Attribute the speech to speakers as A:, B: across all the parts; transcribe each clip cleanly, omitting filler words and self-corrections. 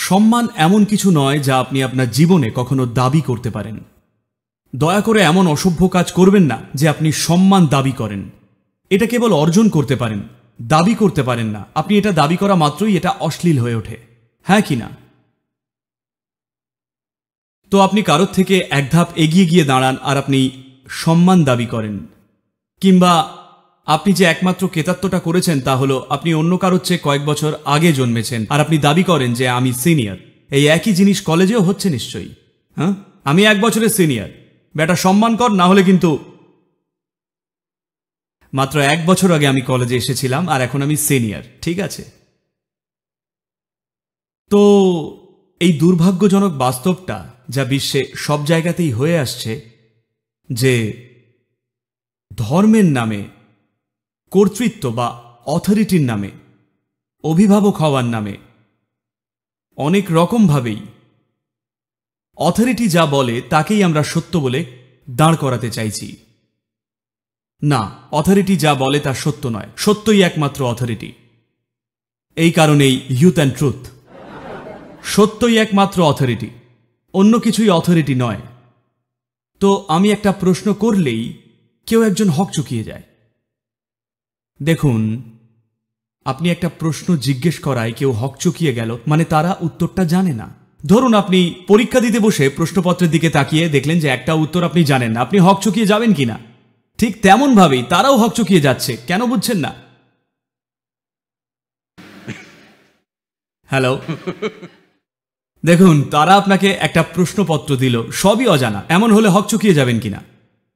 A: সম্মান এমন কিছু নয় যা আপনি আপনার জীবনে কখনো দাবি করতে পারেন। দয়া করে এমন অসভ্য কাজ করবেন না যে আপনি সম্মান দাবি করেন। এটা কেবল অর্জন করতে পারেন, দাবি করতে পারেন না। আপনি এটা দাবি করা মাত্রই এটা অশ্লীল হয়ে ওঠে, হ্যাঁ কি না? তো আপনি কারোর থেকে এক ধাপ এগিয়ে গিয়ে দাঁড়ান আর আপনি সম্মান দাবি করেন, কিংবা আপনি যে একমাত্র কেতাত্বটা করেছেন তা হলো আপনি অন্য কারোর চেয়ে কয়েক বছর আগে জন্মেছেন আর আপনি দাবি করেন যে আমি সিনিয়র। এই একই জিনিস কলেজেও হচ্ছে নিশ্চয়ই। হ্যাঁ, আমি 1 বছরের সিনিয়র, বেটা সম্মান কর, না হলে কিন্তু। মাত্র 1 বছর আগে আমি কলেজে এসেছিলাম আর এখন আমি সিনিয়র, ঠিক আছে? তো এই দুর্ভাগ্যজনক বাস্তবটা যা বিশ্বে সব জায়গাতেই হয়ে আসছে, যে ধর্মের নামে, কর্তৃত্ব বা অথরিটির নামে, অভিভাবক হওয়ার নামে অনেক রকমভাবেই অথরিটি যা বলে তাকেই আমরা সত্য বলে দাঁড় করাতে চাইছি। না, অথরিটি যা বলে তা সত্য নয়, সত্যই একমাত্র অথরিটি। এই কারণেই ইউথ অ্যান্ড ট্রুথ, সত্যই একমাত্র অথরিটি, অন্য কিছুই অথরিটি নয়। তো আমি একটা প্রশ্ন করলেই কেউ একজন হকচকিয়ে যায়। দেখুন, আপনি একটা প্রশ্ন জিজ্ঞেস করায় কেউ হকচকিয়ে গেল মানে তারা উত্তরটা জানে না। ধরুন আপনি পরীক্ষা দিতে বসে প্রশ্নপত্রের দিকে তাকিয়ে দেখলেন যে একটা উত্তর আপনি জানেন না, আপনি হকচকিয়ে যাবেন কিনা? ঠিক তেমন ভাবেই তারাও হকচকিয়ে যাচ্ছে। কেন বুঝছেন না? হ্যালো, দেখুন, তারা আপনাকে একটা প্রশ্নপত্র দিল, সবই অজানা, এমন হলে হকচকিয়ে যাবেন কিনা?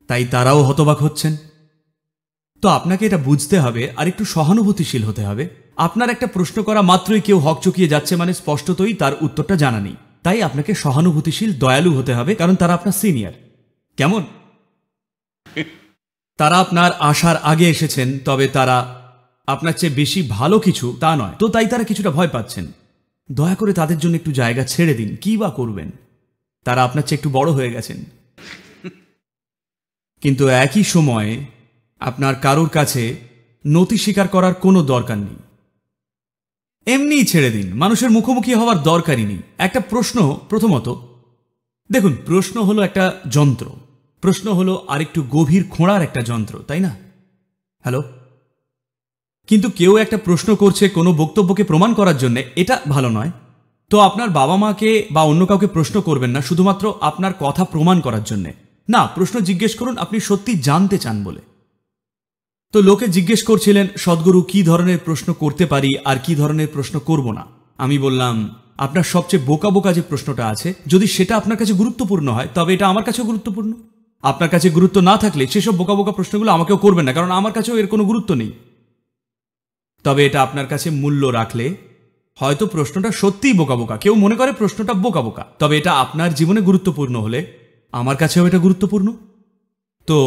A: তাই তারাও হতবাক হচ্ছেন। তো আপনাকে এটা বুঝতে হবে আর একটু সহানুভূতিশীল হতে হবে। আপনার একটা প্রশ্ন করা মাত্রই কেউ হকচকিয়ে যাচ্ছে মানে স্পষ্টতই তার উত্তরটা জানা নেই। তাই আপনাকে সহানুভূতিশীল, দয়ালু হতে হবে, কারণ তারা আপনার সিনিয়র। কেমন? তারা আপনার আসার আগে এসেছেন, তবে তারা আপনার চেয়ে বেশি ভালো কিছু তা নয়, তো তাই তারা কিছুটা ভয় পাচ্ছেন। দয়া করে তাদের জন্য একটু জায়গা ছেড়ে দিন। কি বা করবেন? তারা আপনার চেয়ে একটু বড় হয়ে গেছেন। কিন্তু একই সময়ে আপনার কারোর কাছে নতি স্বীকার করার কোনো দরকার নেই। এমনিই ছেড়ে দিন, মানুষের মুখোমুখি হওয়ার দরকারই নেই। একটা প্রশ্ন, প্রথমত দেখুন, প্রশ্ন হলো একটা যন্ত্র, প্রশ্ন হলো আরেকটু গভীর খোঁড়ার একটা যন্ত্র, তাই না? হ্যালো, কিন্তু কেউ একটা প্রশ্ন করছে কোনো বক্তব্যকে প্রমাণ করার জন্য, এটা ভালো নয়। তো আপনার বাবা মাকে বা অন্য কাউকে প্রশ্ন করবেন না শুধুমাত্র আপনার কথা প্রমাণ করার জন্য। না, প্রশ্ন জিজ্ঞেস করুন আপনি সত্যি জানতে চান বলে। তো লোকে জিজ্ঞেস করছিলেন, সদ্গুরু, কি ধরনের প্রশ্ন করতে পারি আর কি ধরনের প্রশ্ন করব না? আমি বললাম, আপনার সবচেয়ে বোকা বোকা যে প্রশ্নটা আছে, যদি সেটা আপনার কাছে গুরুত্বপূর্ণ হয় তবে এটা আমার কাছেও গুরুত্বপূর্ণ। আপনার কাছে গুরুত্ব না থাকলে সেসব বোকা বোকা প্রশ্নগুলো আমাকেও করবেন না, কারণ আমার কাছেও এর কোনো গুরুত্ব নেই। তবে এটা আপনার কাছে মূল্য রাখলে হয়তো প্রশ্নটা সত্যিই বোকা বোকা, কেউ মনে করে প্রশ্নটা বোকা বোকা, তবে এটা আপনার জীবনে গুরুত্বপূর্ণ হলে আমার কাছেও এটা গুরুত্বপূর্ণ। তো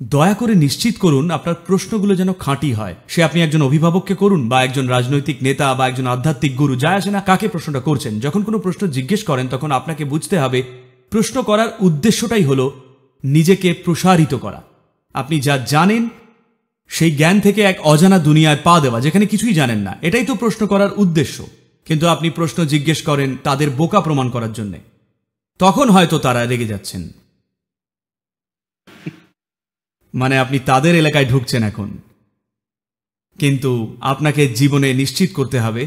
A: দয়া করে নিশ্চিত করুন আপনার প্রশ্নগুলো যেন খাঁটি হয়। সে আপনি একজন অভিভাবককে করুন বা একজন রাজনৈতিক নেতা বা একজন আধ্যাত্মিক গুরু, যায় আসে না কাকে প্রশ্নটা করছেন। যখন কোনো প্রশ্ন জিজ্ঞেস করেন তখন আপনাকে বুঝতে হবে প্রশ্ন করার উদ্দেশ্যটাই হলো নিজেকে প্রসারিত করা। আপনি যা জানেন সেই জ্ঞান থেকে এক অজানা দুনিয়ায় পা দেওয়া, যেখানে কিছুই জানেন না, এটাই তো প্রশ্ন করার উদ্দেশ্য। কিন্তু আপনি প্রশ্ন জিজ্ঞেস করেন তাদের বোকা প্রমাণ করার জন্যে, তখন হয়তো তারা রেগে যাচ্ছেন। মানে আপনি তাদের এলাকায় ঢুকছেন এখন। কিন্তু আপনাকে জীবনে নিশ্চিত করতে হবে,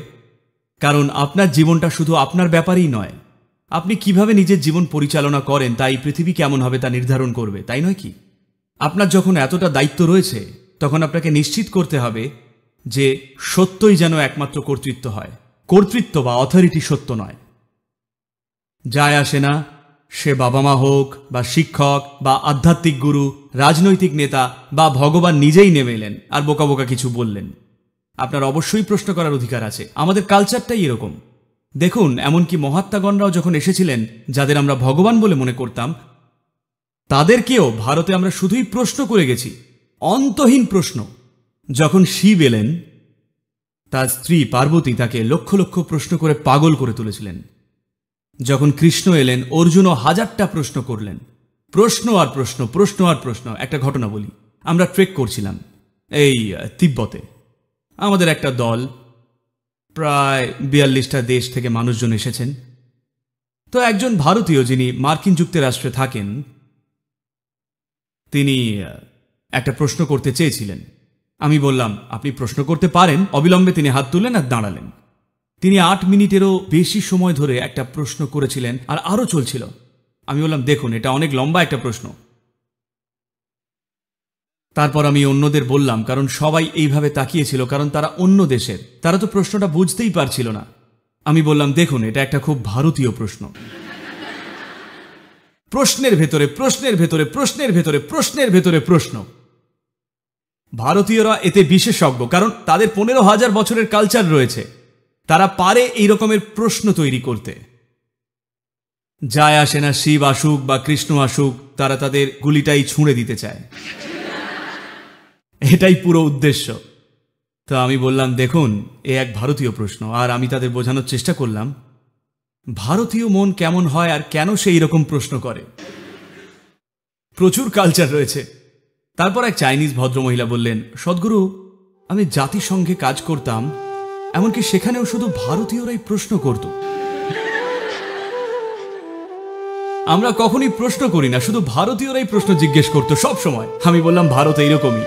A: কারণ আপনার জীবনটা শুধু আপনার ব্যাপারই নয়। আপনি কিভাবে নিজের জীবন পরিচালনা করেন তাই পৃথিবী কেমন হবে তা নির্ধারণ করবে, তাই নয় কি? আপনার যখন এতটা দায়িত্ব রয়েছে তখন আপনাকে নিশ্চিত করতে হবে যে সত্যই যেন একমাত্র কর্তৃত্ব হয়। কর্তৃত্ব বা অথরিটি সত্য নয়। যায় আসে না সে বাবা মা হোক বা শিক্ষক বা আধ্যাত্মিক গুরু, রাজনৈতিক নেতা বা ভগবান নিজেই নেমে এলেন আর বোকা বোকা কিছু বললেন। আপনার অবশ্যই প্রশ্ন করার অধিকার আছে। আমাদের কালচারটাই এরকম। দেখুন, এমনকি মহাত্মাগণরাও যখন এসেছিলেন, যাদের আমরা ভগবান বলে মনে করতাম, তাদেরকেও ভারতে আমরা শুধুই প্রশ্ন করে গেছি, অন্তহীন প্রশ্ন। যখন শিব এলেন, তার স্ত্রী পার্বতী তাকে লক্ষ লক্ষ প্রশ্ন করে পাগল করে তুলেছিলেন। যখন কৃষ্ণ এলেন, অর্জুনও 1000টা প্রশ্ন করলেন। প্রশ্ন আর প্রশ্ন, প্রশ্ন আর প্রশ্ন। একটা ঘটনা বলি, আমরা ট্রেক করছিলাম এই তিব্বতে। আমাদের একটা দল প্রায় 42টা দেশ থেকে মানুষজন এসেছেন। তো একজন ভারতীয় যিনি মার্কিন যুক্তরাষ্ট্রে থাকেন, তিনি একটা প্রশ্ন করতে চেয়েছিলেন। আমি বললাম, আপনি প্রশ্ন করতে পারেন। অবিলম্বে তিনি হাত তুললেন আর দাঁড়ালেন। তিনি 8 মিনিটেরও বেশি সময় ধরে একটা প্রশ্ন করেছিলেন আর আরও চলছিল। আমি বললাম, দেখুন, এটা অনেক লম্বা একটা প্রশ্ন। তারপর আমি অন্যদের বললাম, কারণ সবাই এইভাবে তাকিয়েছিল, কারণ তারা অন্য দেশের, তারা তো প্রশ্নটা বুঝতেই পারছিল না। আমি বললাম, দেখুন, এটা একটা খুব ভারতীয় প্রশ্ন। প্রশ্নের ভেতরে প্রশ্নের ভেতরে প্রশ্নের ভেতরে প্রশ্নের ভেতরে প্রশ্ন। ভারতীয়রা এতে বিশেষজ্ঞ, কারণ তাদের 15,000 বছরের কালচার রয়েছে। তারা পারে এই রকমের প্রশ্ন তৈরি করতে। যায় আসে না শিব আসুক বা কৃষ্ণ আসুক, তারা তাদের গুলিটাই ছুঁড়ে দিতে চায়। এটাই পুরো উদ্দেশ্য। তো আমি বললাম, দেখুন, এ এক ভারতীয় প্রশ্ন। আর আমি তাদের বোঝানোর চেষ্টা করলাম ভারতীয় মন কেমন হয় আর কেন সে এইরকম প্রশ্ন করে। প্রচুর কালচার রয়েছে। তারপর এক চাইনিজ ভদ্রমহিলা বললেন, সদ্গুরু, আমি জাতিসংঘে কাজ করতাম, এমনকি সেখানেও শুধু ভারতীয়রাই প্রশ্ন করত। আমরা কখনই প্রশ্ন করি না, শুধু ভারতীয়রাই প্রশ্ন জিজ্ঞেস করতো সব সময়। আমি বললাম, ভারত এইরকমই।